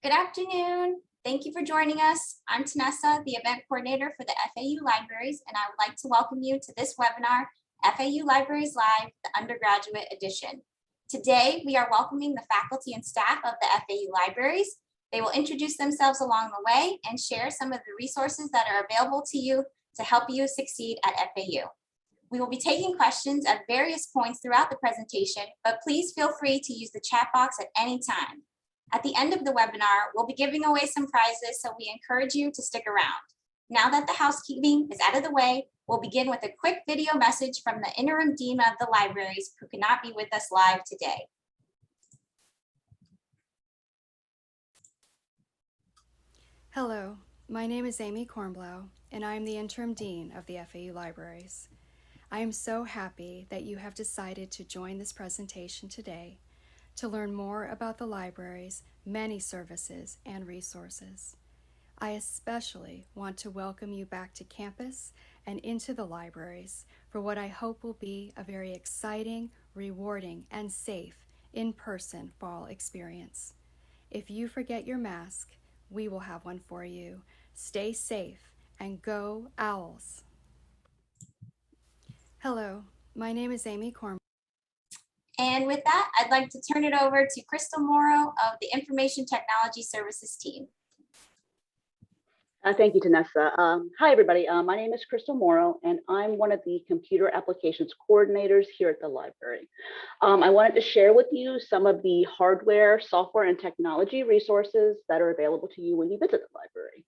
Good afternoon. Thank you for joining us. I'm Tanessa, the event coordinator for the FAU Libraries, and I would like to welcome you to this webinar, FAU Libraries Live, the undergraduate edition. Today, we are welcoming the faculty and staff of the FAU Libraries. They will introduce themselves along the way and share some of the resources that are available to you to help you succeed at FAU. We will be taking questions at various points throughout the presentation, but please feel free to use the chat box at any time. At the end of the webinar, we'll be giving away some prizes, so we encourage you to stick around. Now that the housekeeping is out of the way, we'll begin with a quick video message from the interim dean of the libraries who cannot be with us live today. Hello, my name is Amy Kornblau, and I am the interim dean of the FAU Libraries. I am so happy that you have decided to join this presentation today to learn more about the library's many services and resources. I especially want to welcome you back to campus and into the libraries for what I hope will be a very exciting, rewarding, and safe in-person fall experience. If you forget your mask, we will have one for you. Stay safe and go Owls! Hello, my name is Amy Kornblau. And with that, I'd like to turn it over to Crystal Morrow of the Information Technology Services team. Thank you, Tanessa. Hi, everybody. My name is Crystal Morrow, and I'm one of the computer applications coordinators here at the library. I wanted to share with you some of the hardware, software, and technology resources that are available to you when you visit the library.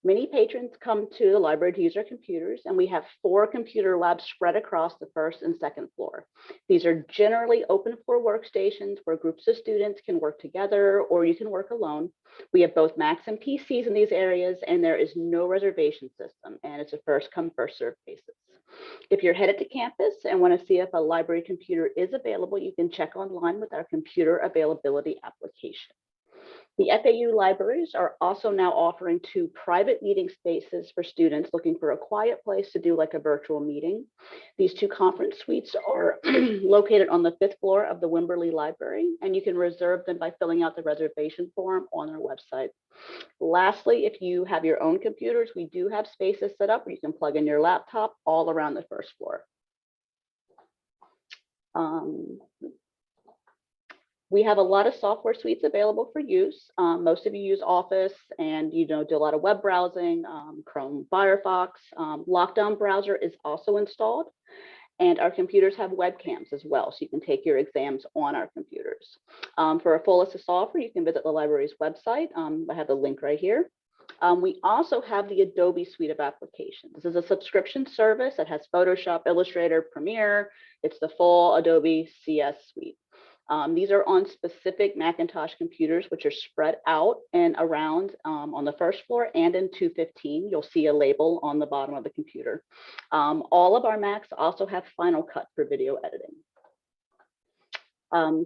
Many patrons come to the library to use their computers, and we have 4 computer labs spread across the first and second floor. These are generally open floor workstations where groups of students can work together, or you can work alone. We have both Macs and PCs in these areas, and there is no reservation system, and it's a first come, first served basis. If you're headed to campus and want to see if a library computer is available, you can check online with our computer availability application. The FAU Libraries are also now offering 2 private meeting spaces for students looking for a quiet place to do like a virtual meeting. These 2 conference suites are located on the 5th floor of the Wimberley Library, and you can reserve them by filling out the reservation form on our website. Lastly, if you have your own computers, we do have spaces set up where you can plug in your laptop all around the 1st floor. We have a lot of software suites available for use. Most of you use Office and do a lot of web browsing, Chrome, Firefox. Lockdown browser is also installed, and our computers have webcams as well, so you can take your exams on our computers. For a full list of software, you can visit the library's website. I have the link right here. We also have the Adobe suite of applications. This is a subscription service that has Photoshop, Illustrator, Premiere. It's the full Adobe CS suite. These are on specific Macintosh computers, which are spread out and around on the 1st floor and in 215. You'll see a label on the bottom of the computer. All of our Macs also have Final Cut for video editing.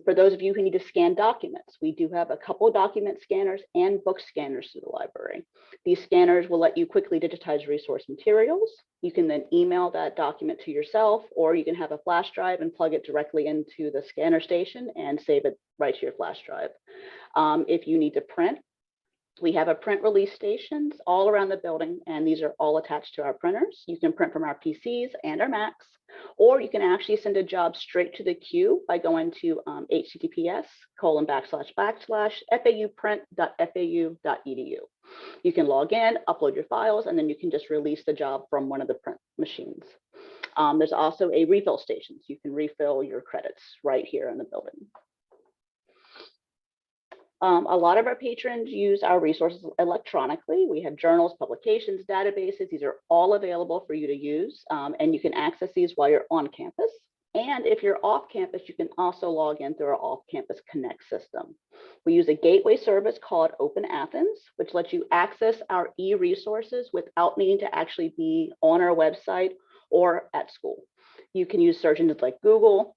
For those of you who need to scan documents, we do have a couple document scanners and book scanners through the library. These scanners will let you quickly digitize resource materials. You can then email that document to yourself, or you can have a flash drive and plug it directly into the scanner station and save it right to your flash drive. If you need to print, we have a print release stations all around the building, and these are all attached to our printers. You can print from our PCs and our Macs, or you can actually send a job straight to the queue by going to https://fauprint.fau.edu. You can log in, upload your files, and then you can just release the job from one of the print machines. There's also a refill station, so you can refill your credits right here in the building. A lot of our patrons use our resources electronically. We have journals, publications, databases. These are all available for you to use, and you can access these while you're on campus. And if you're off campus, you can also log in through our Off-Campus Connect system. We use a gateway service called Open Athens, which lets you access our e-resources without needing to actually be on our website or at school. You can use search engines like Google,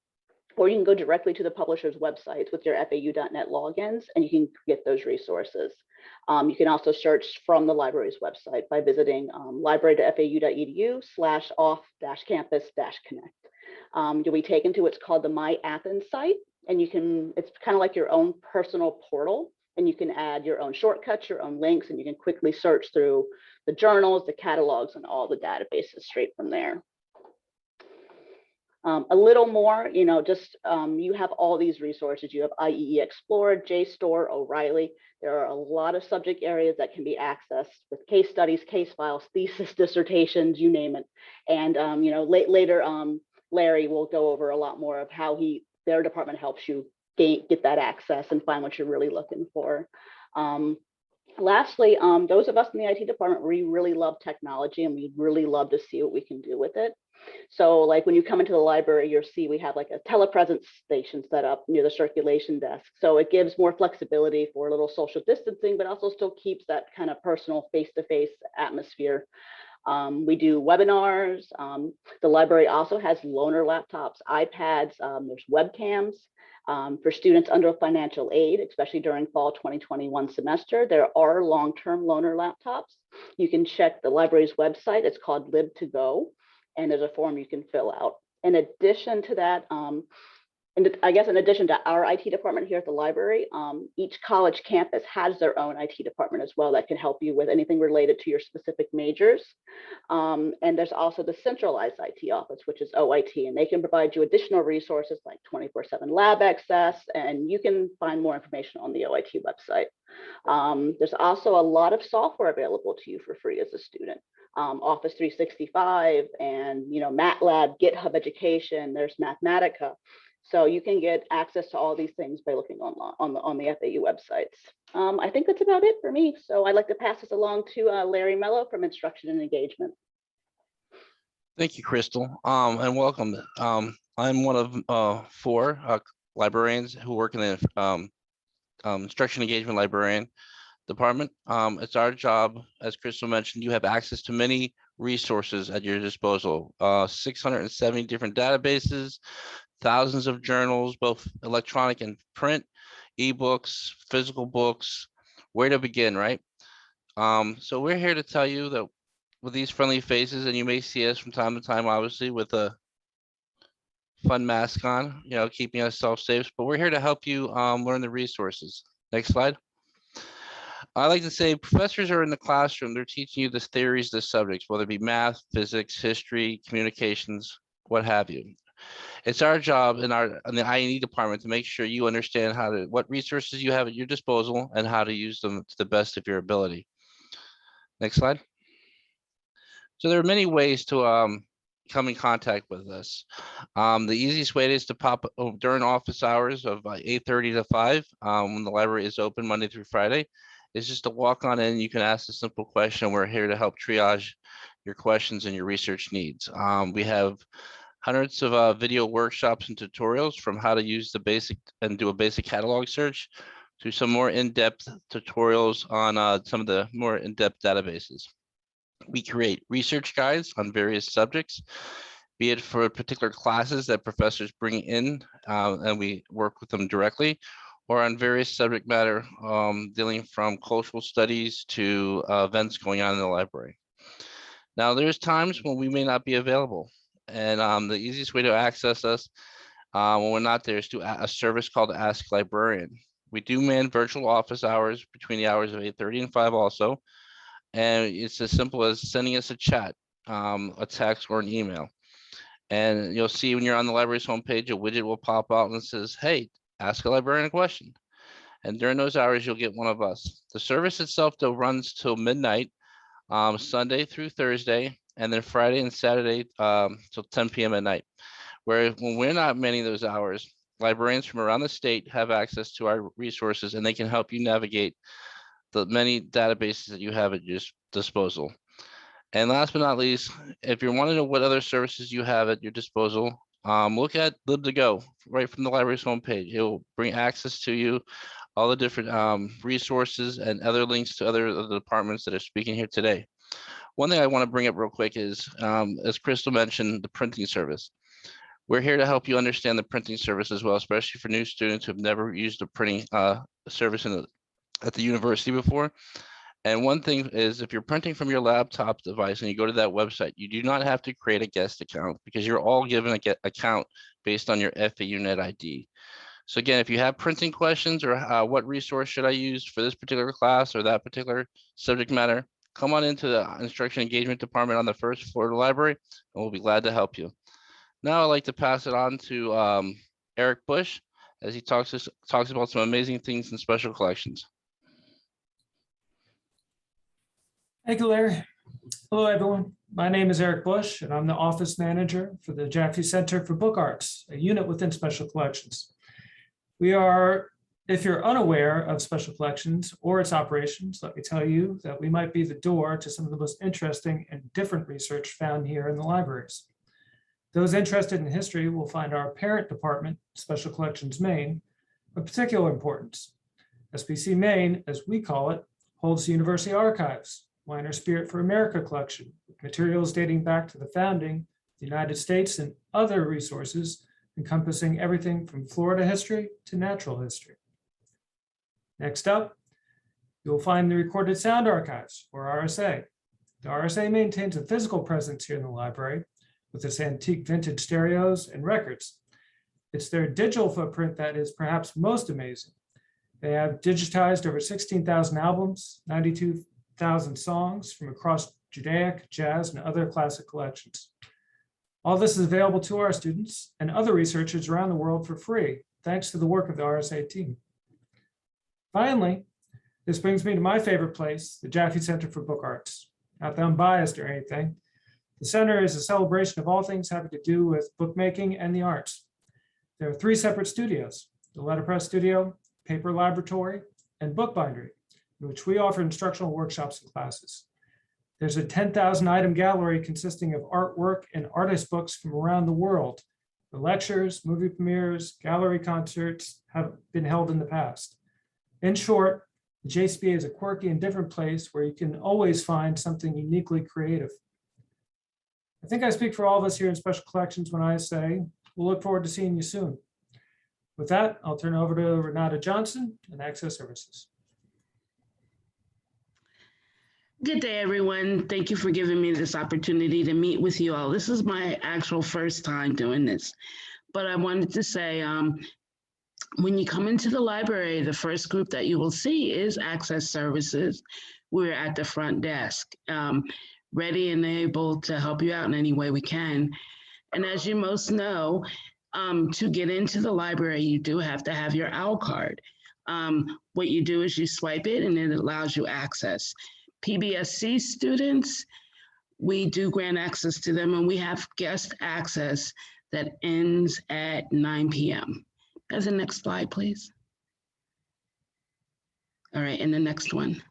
or you can go directly to the publisher's websites with your FAU.net logins, and you can get those resources. You can also search from the library's website by visiting library.fau.edu/off-campus-connect. You'll be taken to what's called the My Athens site, and it's kind of like your own personal portal, and you can add your own shortcuts, your own links, and you can quickly search through the journals, the catalogs, and all the databases straight from there. A little more, you have all these resources. You have IEE Explorer, JSTOR, O'Reilly. There are a lot of subject areas that can be accessed with case studies, case files, thesis, dissertations, you name it. And later, Larry will go over a lot more of how their department helps you get that access and find what you're really looking for. Lastly, those of us in the IT department, we really love technology and we really love to see what we can do with it. So like when you come into the library, you'll see we have like a telepresence station set up near the circulation desk. So it gives more flexibility for a little social distancing, but also still keeps that kind of personal face-to-face atmosphere. We do webinars. The library also has loaner laptops, iPads, there's webcams. For students under financial aid, especially during fall 2021 semester, there are long-term loaner laptops. You can check the library's website. It's called Lib2Go, and there's a form you can fill out. In addition to that, in addition to our IT department here at the library, each college campus has their own IT department as well that can help you with anything related to your specific majors. And there's also the centralized IT office, which is OIT, and they can provide you additional resources like 24/7 lab access, and you can find more information on the OIT website. There's also a lot of software available to you for free as a student. Office 365 and MATLAB, GitHub Education, there's Mathematica. So you can get access to all these things by looking on the FAU websites. I think that's about it for me. So I'd like to pass this along to Larry Mello from Instruction and Engagement. Thank you, Crystal, and welcome. I'm one of 4 librarians who work in the Instruction Engagement Librarian Department. It's our job, as Crystal mentioned, you have access to many resources at your disposal, 670 different databases, thousands of journals, both electronic and print, ebooks, physical books. Where to begin, right? So we're here to tell you that with these friendly faces, and you may see us from time to time, obviously, with a fun mask on, keeping ourselves safe, but we're here to help you learn the resources. Next slide. I like to say professors are in the classroom. They're teaching you the theories, the subjects, whether it be math, physics, history, communications, what have you. It's our job in the I&E department to make sure you understand what resources you have at your disposal and how to use them to the best of your ability. Next slide. So there are many ways to come in contact with us. The easiest way is to pop during office hours of 8:30 to 5 when the library is open Monday through Friday. It's just to walk on in. You can ask a simple question. We're here to help triage your questions and your research needs. We have hundreds of video workshops and tutorials from how to use the basic and do a basic catalog search to some more in-depth tutorials on some of the more in-depth databases. We create research guides on various subjects, be it for particular classes that professors bring in and we work with them directly, or on various subject matter dealing from cultural studies to events going on in the library. Now, there's times when we may not be available. And the easiest way to access us when we're not there is to a service called Ask Librarian. We do man virtual office hours between the hours of 8:30 and 5 also. And it's as simple as sending us a chat, a text, or an email. And you'll see when you're on the library's homepage, a widget will pop out and it says, hey, ask a librarian a question. And during those hours, you'll get one of us. The service itself, though, runs till midnight, Sunday through Thursday, and then Friday and Saturday till 10 p.m. at night. Where when we're not manning those hours, librarians from around the state have access to our resources and they can help you navigate the many databases that you have at your disposal. And last but not least, if you want to know what other services you have at your disposal, look at Lib2Go right from the library's homepage. It will bring access to you, all the different resources and other links to other of the departments that are speaking here today. One thing I want to bring up real quick is, as Crystal mentioned, the printing service. We're here to help you understand the printing service as well, especially for new students who have never used a printing service at the university before. And one thing is, if you're printing from your laptop device and you go to that website, you do not have to create a guest account because you're all given a account based on your FAU Net ID. So again, if you have printing questions or what resource should I use for this particular class or that particular subject matter, come on into the instruction engagement department on the first floor of the library, and we'll be glad to help you. Now I'd like to pass it on to Eric Bush as he talks about some amazing things in special collections. Thank you, Larry. Hello, everyone. My name is Eric Bush, and I'm the office manager for the Jaffe Center for Book Arts, a unit within Special Collections. We are, if you're unaware of Special Collections or its operations, let me tell you that we might be the door to some of the most interesting and different research found here in the libraries. Those interested in history will find our parent department, Special Collections Maine, of particular importance. SPC Maine, as we call it, holds the University Archives, Weiner Spirit for America collection, with materials dating back to the founding of the United States and other resources encompassing everything from Florida history to natural history. Next up, you'll find the Recorded Sound Archives, or RSA. The RSA maintains a physical presence here in the library with its antique vintage stereos and records. It's their digital footprint that is perhaps most amazing. They have digitized over 16,000 albums, 92,000 songs from across Judaic, jazz, and other classic collections. All this is available to our students and other researchers around the world for free, thanks to the work of the RSA team. Finally, this brings me to my favorite place, the Jaffe Center for Book Arts. Not that I'm biased or anything. The center is a celebration of all things having to do with bookmaking and the arts. There are 3 separate studios: the letterpress studio, paper laboratory, and bookbindery, in which we offer instructional workshops and classes. There's a 10,000 item gallery consisting of artwork and artist books from around the world. The lectures, movie premieres, gallery concerts have been held in the past. In short, the JCBA is a quirky and different place where you can always find something uniquely creative. I think I speak for all of us here in Special Collections when I say, we'll look forward to seeing you soon. With that, I'll turn it over to Renata Johnson in Access Services. Good day, everyone. Thank you for giving me this opportunity to meet with you all. This is my actual first time doing this, but I wanted to say, when you come into the library, the first group that you will see is Access Services. We're at the front desk, ready and able to help you out in any way we can. And as you most know, to get into the library, you do have to have your OWL card. What you do is you swipe it and it allows you access. PBSC students, we do grant access to them, and we have guest access that ends at 9 p.m. As the next slide, please. All right, and the next one.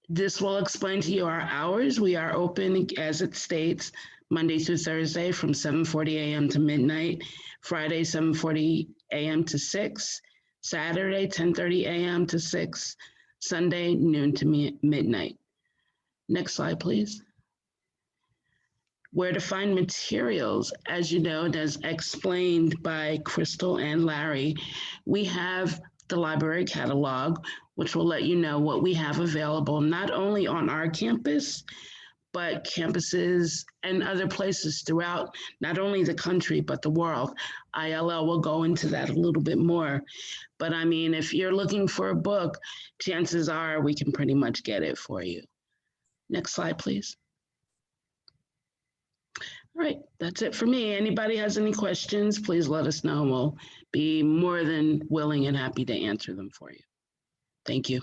This will explain to you our hours. We are open, as it states, Monday through Thursday from 7:40 a.m. to midnight, Friday 7:40 a.m. to 6, Saturday 10:30 a.m. to 6, Sunday noon to midnight. Next slide, please. Where to find materials, as you know, as explained by Crystal and Larry, we have the library catalog, which will let you know what we have available, not only on our campus, but campuses and other places throughout, not only the country, but the world. ILL will go into that a little bit more. But I mean, if you're looking for a book, chances are we can pretty much get it for you. Next slide, please. All right, that's it for me. Anybody has any questions, please let us know. We'll be more than willing and happy to answer them for you. Thank you.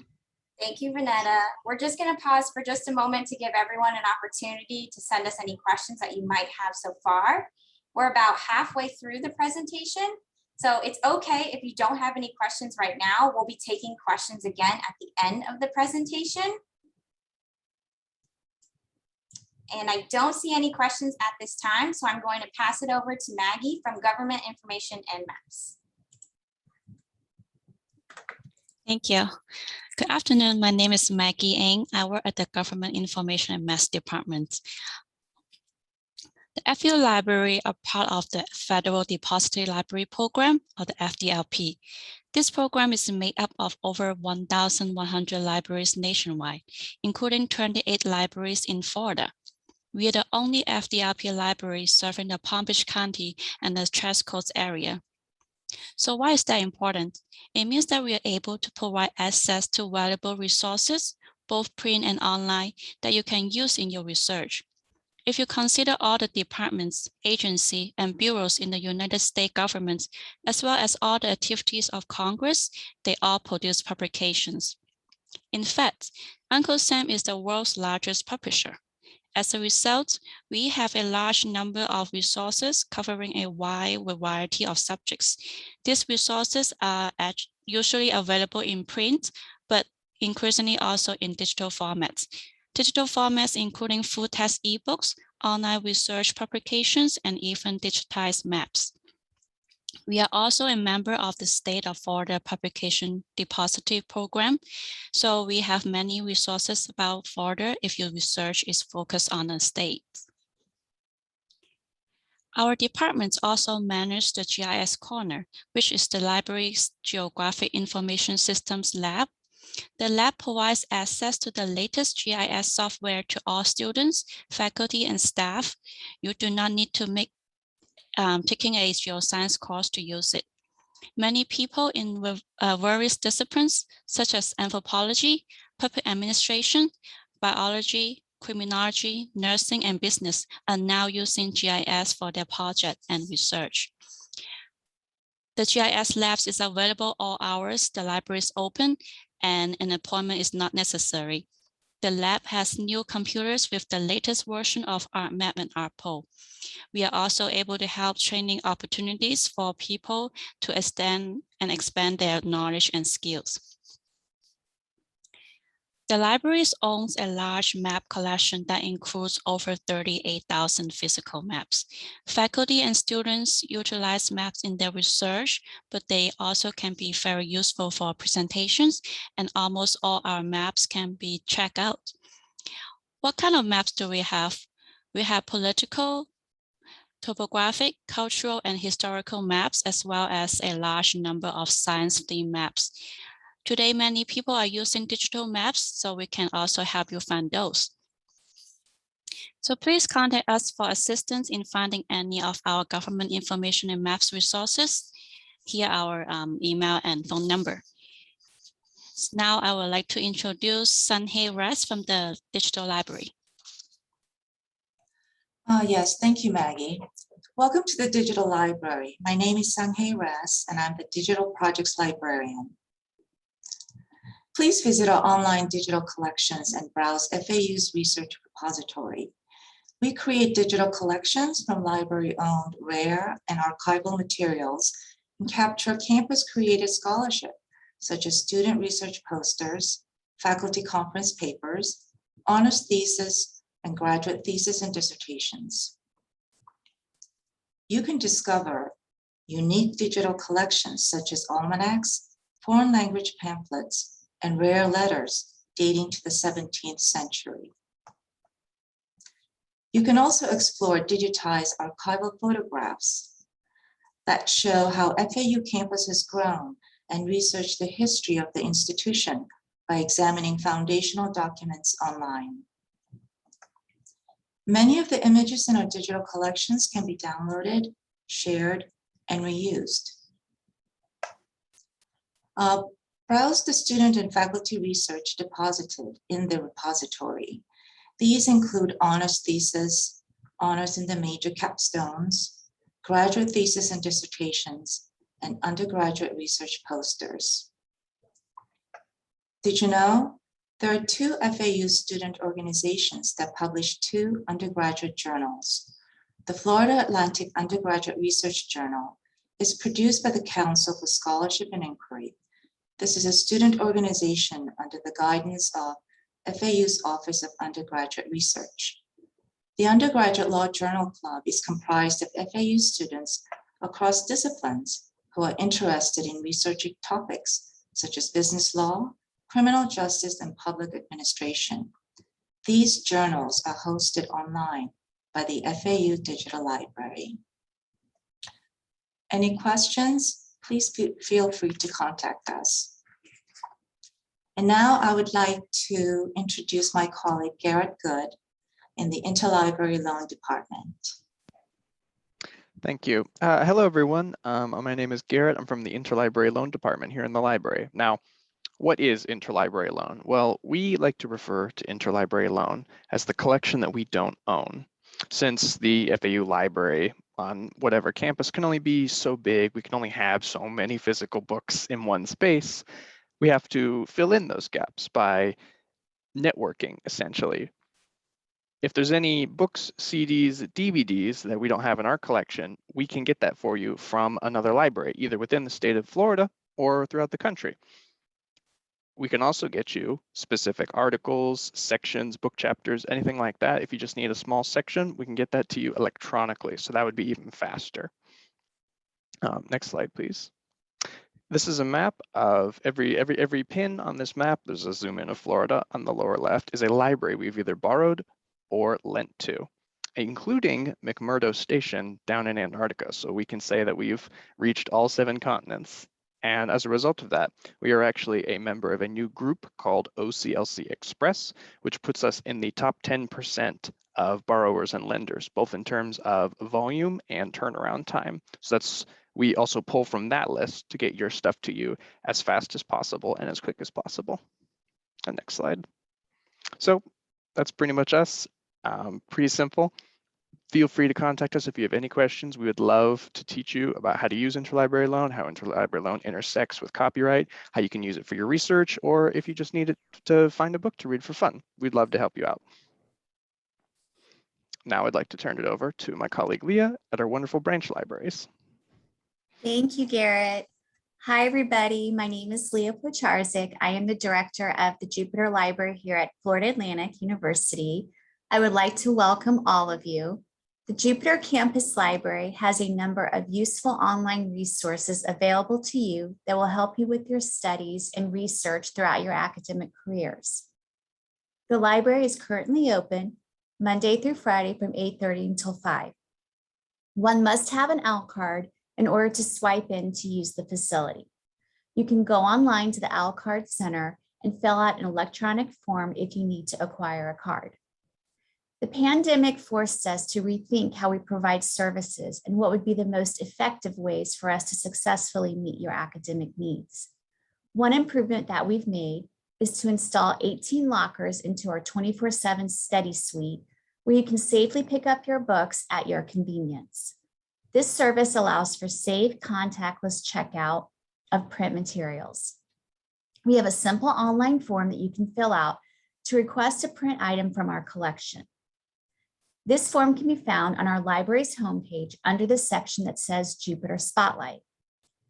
Thank you, Renata. We're just going to pause for just a moment to give everyone an opportunity to send us any questions that you might have so far. We're about halfway through the presentation, so it's okay if you don't have any questions right now. We'll be taking questions again at the end of the presentation. And I don't see any questions at this time, so I'm going to pass it over to Maggie from Government Information and Maps. Thank you. Good afternoon. My name is Maggie Ng. I work at the Government Information and Mass Department. The FAU Library are part of the Federal Depository Library Program, or the FDLP. This program is made up of over 1,100 libraries nationwide, including 28 libraries in Florida. We are the only FDLP library serving the Palm Beach County and the Tres Coast area. So why is that important? It means that we are able to provide access to valuable resources, both print and online, that you can use in your research. If you consider all the departments, agencies, and bureaus in the United States government, as well as all the activities of Congress, they all produce publications. In fact, Uncle Sam is the world's largest publisher. As a result, we have a large number of resources covering a wide variety of subjects. These resources are usually available in print, but increasingly also in digital formats. Digital formats including full-text ebooks, online research publications, and even digitized maps. We are also a member of the State of Florida Publication Depository Program. So we have many resources about Florida if your research is focused on a state. Our departments also manage the GIS Corner, which is the library's Geographic Information Systems Lab. The lab provides access to the latest GIS software to all students, faculty, and staff. You do not need to make taking a geoscience course to use it. Many people in various disciplines, such as anthropology, public administration, biology, criminology, nursing, and business, are now using GIS for their project and research. The GIS labs is available all hours. The library is open, and an appointment is not necessary. The lab has new computers with the latest version of ArcMap and ArcPo. We are also able to help training opportunities for people to extend and expand their knowledge and skills. The library owns a large map collection that includes over 38,000 physical maps. Faculty and students utilize maps in their research, but they also can be very useful for presentations, and almost all our maps can be checked out. What kind of maps do we have? We have political, topographic, cultural, and historical maps, as well as a large number of science-themed maps. Today, many people are using digital maps, so we can also help you find those. So please contact us for assistance in finding any of our government information and maps resources. Here are our email and phone number. So now I would like to introduce Sunhae Ras from the Digital Library. Yes, thank you, Maggie. Welcome to the Digital Library. My name is Sunhae Ras, and I'm the Digital Projects Librarian. Please visit our online digital collections and browse FAU's research repository. We create digital collections from library-owned rare and archival materials and capture campus-created scholarship, such as student research posters, faculty conference papers, honors thesis, and graduate thesis and dissertations. You can discover unique digital collections such as almanacs, foreign language pamphlets, and rare letters dating to the 17th century. You can also explore digitized archival photographs that show how FAU campus has grown and research the history of the institution by examining foundational documents online. Many of the images in our digital collections can be downloaded, shared, and reused. Browse the student and faculty research deposited in the repository. These include honors thesis, honors in the major capstones, graduate thesis and dissertations, and undergraduate research posters. Did you know there are 2 FAU student organizations that publish 2 undergraduate journals? The Florida Atlantic Undergraduate Research Journal is produced by the Council for Scholarship and Inquiry. This is a student organization under the guidance of FAU's Office of Undergraduate Research. The Undergraduate Law Journal Club is comprised of FAU students across disciplines who are interested in researching topics such as business law, criminal justice, and public administration. These journals are hosted online by the FAU Digital Library. Any questions? Please feel free to contact us. And now I would like to introduce my colleague, Garrett Good, in the Interlibrary Loan Department. Thank you. Hello, everyone. My name is Garrett. I'm from the Interlibrary Loan Department here in the library. Now, what is interlibrary loan? Well, we like to refer to interlibrary loan as the collection that we don't own. Since the FAU library on whatever campus can only be so big, we can only have so many physical books in one space, we have to fill in those gaps by networking, essentially. If there's any books, CDs, DVDs that we don't have in our collection, we can get that for you from another library, either within the state of Florida or throughout the country. We can also get you specific articles, sections, book chapters, anything like that. If you just need a small section, we can get that to you electronically. So that would be even faster. Next slide, please. This is a map of every pin on this map. There's a zoom in of Florida on the lower left is a library we've either borrowed or lent to, including McMurdo Station down in Antarctica. So we can say that we've reached all 7 continents. And as a result of that, we are actually a member of a new group called OCLC Express, which puts us in the top 10% of borrowers and lenders, both in terms of volume and turnaround time. So we also pull from that list to get your stuff to you as fast as possible and as quick as possible. And next slide. So that's pretty much us. Pretty simple. Feel free to contact us if you have any questions. We would love to teach you about how to use interlibrary loan, how interlibrary loan intersects with copyright, how you can use it for your research, or if you just need it to find a book to read for fun. We'd love to help you out. Now I'd like to turn it over to my colleague Leah at our wonderful branch libraries. Thank you, Garrett. Hi, everybody. My name is Leah Pocharzik. I am the director of the Jupiter Library here at Florida Atlantic University. I would like to welcome all of you. The Jupiter Campus Library has a number of useful online resources available to you that will help you with your studies and research throughout your academic careers. The library is currently open Monday through Friday from 8:30 until 5. One must have an OWL card in order to swipe in to use the facility. You can go online to the OWL Card Center and fill out an electronic form if you need to acquire a card. The pandemic forced us to rethink how we provide services and what would be the most effective ways for us to successfully meet your academic needs. One improvement that we've made is to install 18 lockers into our 24/7 study suite where you can safely pick up your books at your convenience. This service allows for safe, contactless checkout of print materials. We have a simple online form that you can fill out to request a print item from our collection. This form can be found on our library's homepage under the section that says Jupiter Spotlight.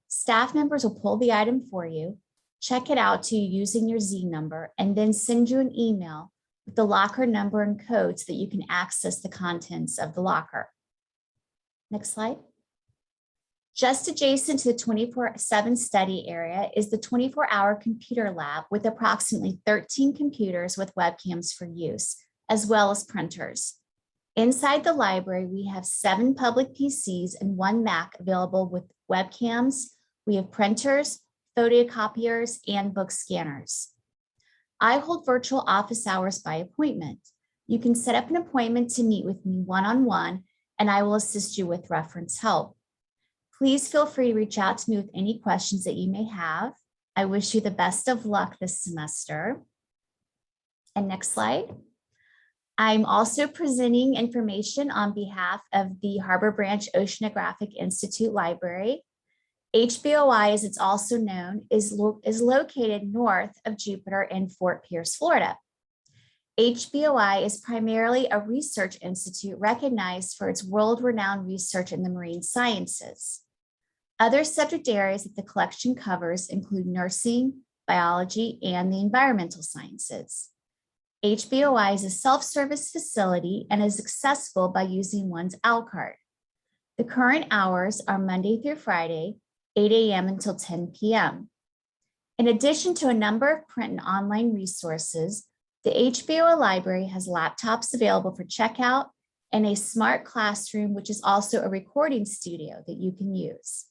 Staff members will pull the item for you, check it out to you using your Z number, and then send you an email with the locker number and code so that you can access the contents of the locker. Next slide. Just adjacent to the 24/7 study area is the 24-hour computer lab with approximately 13 computers with webcams for use, as well as printers. Inside the library, we have 7 public PCs and 1 Mac available with webcams. We have printers, photocopiers, and book scanners. I hold virtual office hours by appointment. You can set up an appointment to meet with me one-on-one, and I will assist you with reference help. Please feel free to reach out to me with any questions that you may have. I wish you the best of luck this semester. And next slide. I'm also presenting information on behalf of the Harbor Branch Oceanographic Institute Library. HBOI, as it's also known, is located north of Jupiter in Fort Pierce, Florida. HBOI is primarily a research institute recognized for its world-renowned research in the marine sciences. Other subject areas that the collection covers include nursing, biology, and the environmental sciences. HBOI is a self-service facility and is accessible by using one's OWL card. The current hours are Monday through Friday, 8 a.m. until 10 p.m. In addition to a number of print and online resources, the HBOI library has laptops available for checkout and a smart classroom, which is also a recording studio that you can use.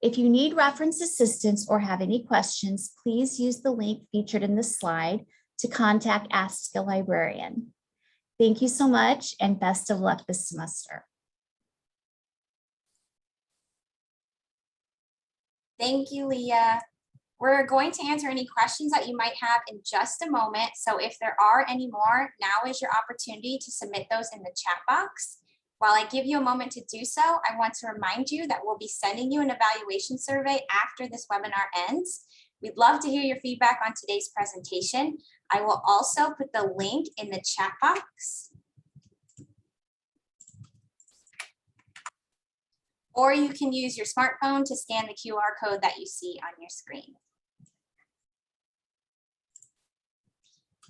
If you need reference assistance or have any questions, please use the link featured in this slide to contact Ask a Librarian. Thank you so much and best of luck this semester. Thank you, Leah. We're going to answer any questions that you might have in just a moment. So if there are any more, now is your opportunity to submit those in the chat box. While I give you a moment to do so, I want to remind you that we'll be sending you an evaluation survey after this webinar ends. We'd love to hear your feedback on today's presentation. I will also put the link in the chat box. Or you can use your smartphone to scan the QR code that you see on your screen.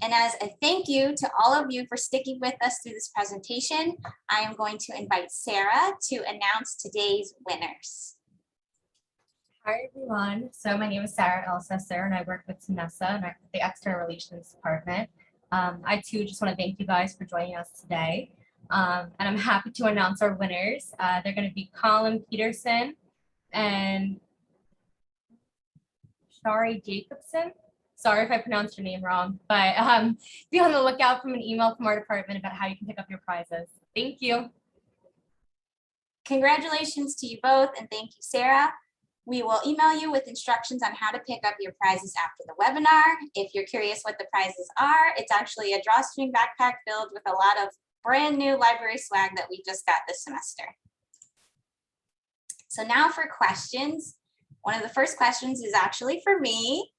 And as a thank you to all of you for sticking with us through this presentation, I am going to invite Sarah to announce today's winners. Hi, everyone. So my name is Sarah Elsesser, and I work with Tanessa and the External Relations Department. I too just want to thank you guys for joining us today. And I'm happy to announce our winners. They're going to be Colin Peterson and Shari Jacobson. Sorry if I pronounced your name wrong, but be on the lookout from an email from our department about how you can pick up your prizes. Thank you. Congratulations to you both, and thank you, Sarah. We will email you with instructions on how to pick up your prizes after the webinar. If you're curious what the prizes are, it's actually a drawstring backpack filled with a lot of brand new library swag that we just got this semester. So now for questions. One of the first questions is actually for me.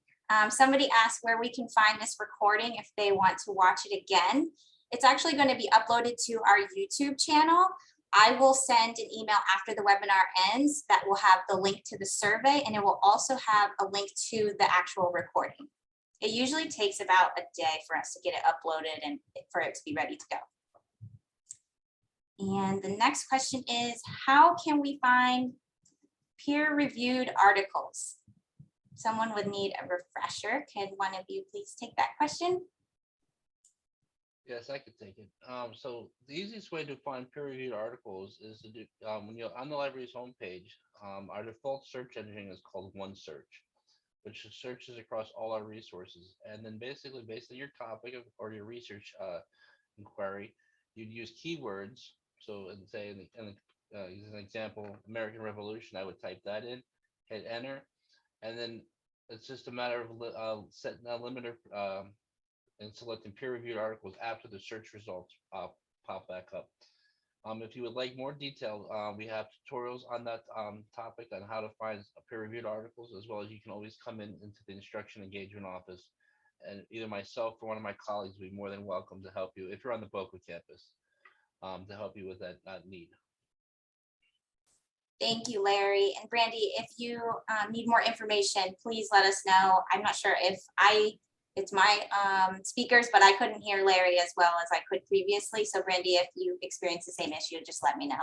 Somebody asked where we can find this recording if they want to watch it again. It's actually going to be uploaded to our YouTube channel. I will send an email after the webinar ends that will have the link to the survey, and it will also have a link to the actual recording. It usually takes about a day for us to get it uploaded and for it to be ready to go. And the next question is, how can we find peer-reviewed articles? Someone would need a refresher. Can one of you please take that question? Yes, I could take it. So the easiest way to find peer-reviewed articles is to do when you're on the library's homepage. Our default search engine is called OneSearch, which searches across all our resources. And then basically, based on your topic or your research inquiry, you'd use keywords. So, say as an example, American Revolution, I would type that in, hit enter, and then it's just a matter of setting a limiter and selecting peer-reviewed articles after the search results pop back up. If you would like more detail, we have tutorials on that topic on how to find peer-reviewed articles, as well as you can always come into the instruction engagement office, and either myself or one of my colleagues will be more than welcome to help you if you're on the Boca campus, to help you with that need. Thank you, Larry. And Brandy, if you need more information, please let us know. I'm not sure if it's my speakers, but I couldn't hear Larry as well as I could previously. So Brandy, if you experience the same issue, just let me know.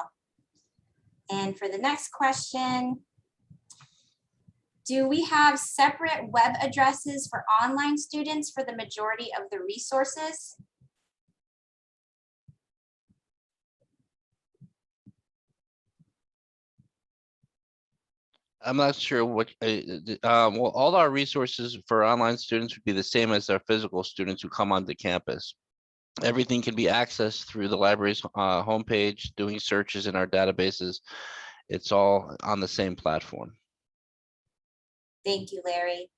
And for the next question, do we have separate web addresses for online students for the majority of the resources? I'm not sure what, well, all our resources for online students would be the same as our physical students who come onto campus. Everything can be accessed through the library's homepage, doing searches in our databases. It's all on the same platform. Thank you, Larry.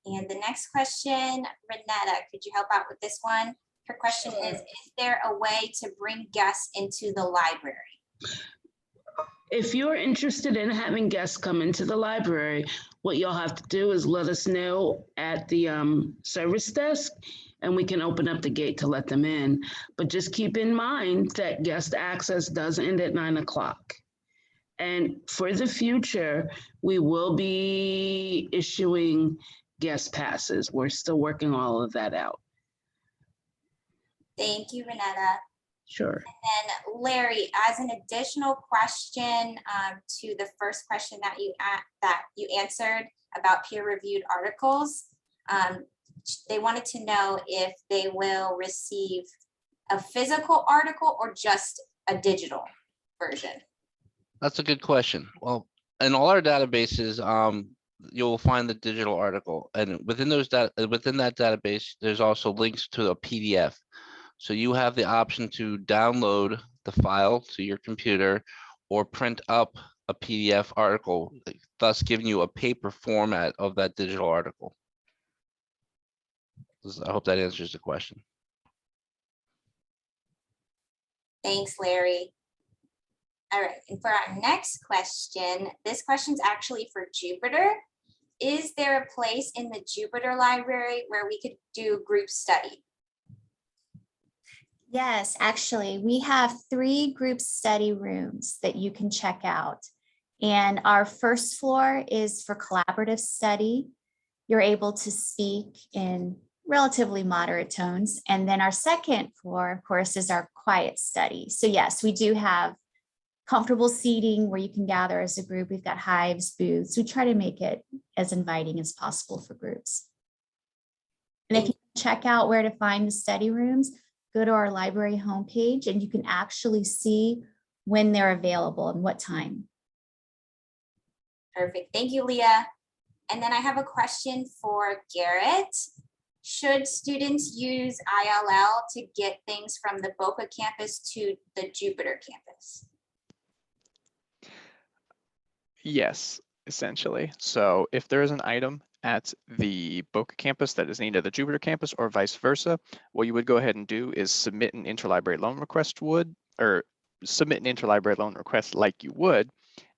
And the next question, Renetta, could you help out with this one? Her question is there a way to bring guests into the library? If you're interested in having guests come into the library, what you'll have to do is let us know at the service desk, and we can open up the gate to let them in. But just keep in mind that guest access does end at 9 o'clock. And for the future, we will be issuing guest passes. We're still working all of that out. Thank you, Renetta. Sure. And then Larry, as an additional question to the first question that you answered about peer-reviewed articles, they wanted to know if they will receive a physical article or just a digital version. That's a good question. Well, in all our databases, you'll find the digital article, and within that database, there's also links to a PDF. So you have the option to download the file to your computer or print up a PDF article thus giving you a paper format of that digital article. I hope that answers the question. Thanks, Larry. All right, and for our next question, this question's actually for Jupiter. Is there a place in the Jupiter library where we could do group study? Yes, actually, we have 3 group study rooms that you can check out. And our first floor is for collaborative study. You're able to speak in relatively moderate tones. And then our second floor, of course, is our quiet study. So yes, we do have comfortable seating where you can gather as a group. We've got hives, booths. We try to make it as inviting as possible for groups. And if you check out where to find the study rooms, go to our library homepage and you can actually see when they're available and what time. Perfect. Thank you, Leah. And then I have a question for Garrett. Should students use ILL to get things from the Boca campus to the Jupiter campus? Yes, essentially. So if there is an item at the Boca campus that is needed at the Jupiter campus or vice versa, what you would go ahead and do is submit an interlibrary loan request like you would,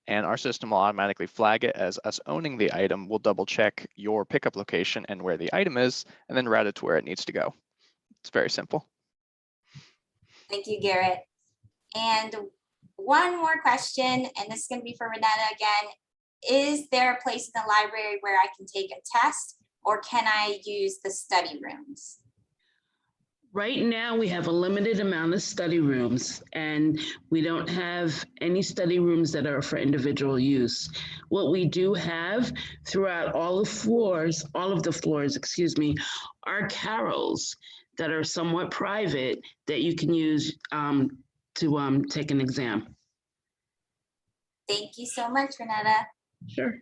and our system will automatically flag it as us owning the item. We'll double check your pickup location and where the item is, and then route it to where it needs to go. It's very simple. Thank you, Garrett. And one more question, and this is going to be for Renetta again. Is there a place in the library where I can take a test, or can I use the study rooms? Right now, we have a limited amount of study rooms, and we don't have any study rooms that are for individual use. What we do have throughout all of the floors, are carrels that are somewhat private that you can use to take an exam. Thank you so much, Renetta. Sure.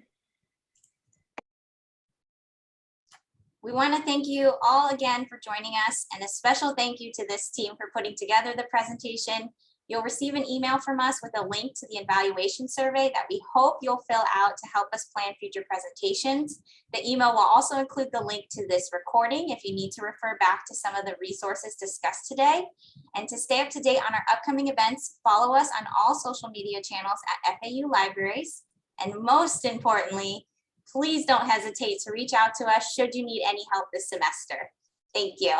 We want to thank you all again for joining us, and a special thank you to this team for putting together the presentation. You'll receive an email from us with a link to the evaluation survey that we hope you'll fill out to help us plan future presentations. The email will also include the link to this recording if you need to refer back to some of the resources discussed today. And to stay up to date on our upcoming events, follow us on all social media channels at FAU Libraries. And most importantly, please don't hesitate to reach out to us should you need any help this semester. Thank you.